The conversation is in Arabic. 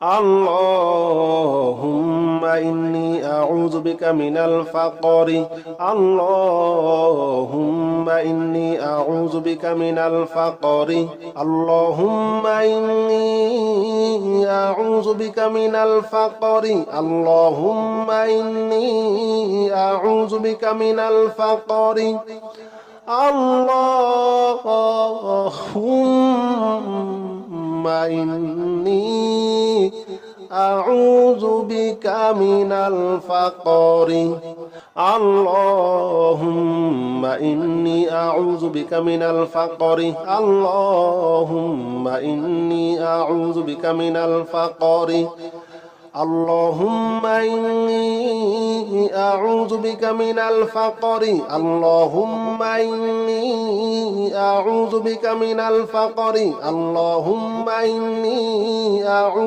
اللهم إني أعوذ بك من الفقر اللهم إني أعوذ بك من الفقر اللهم إني أعوذ بك من الفقر اللهم إني أعوذ بك من الفقر اللهم إني أعوذ بك من الفقر اللهم إني أعوذ بك من الفقر اللهم إني أعوذ بك من الفقر اللهم إني أعوذ بك من الفقر اللهم إني أعوذ بك من الفقر اللهم إني أعوذ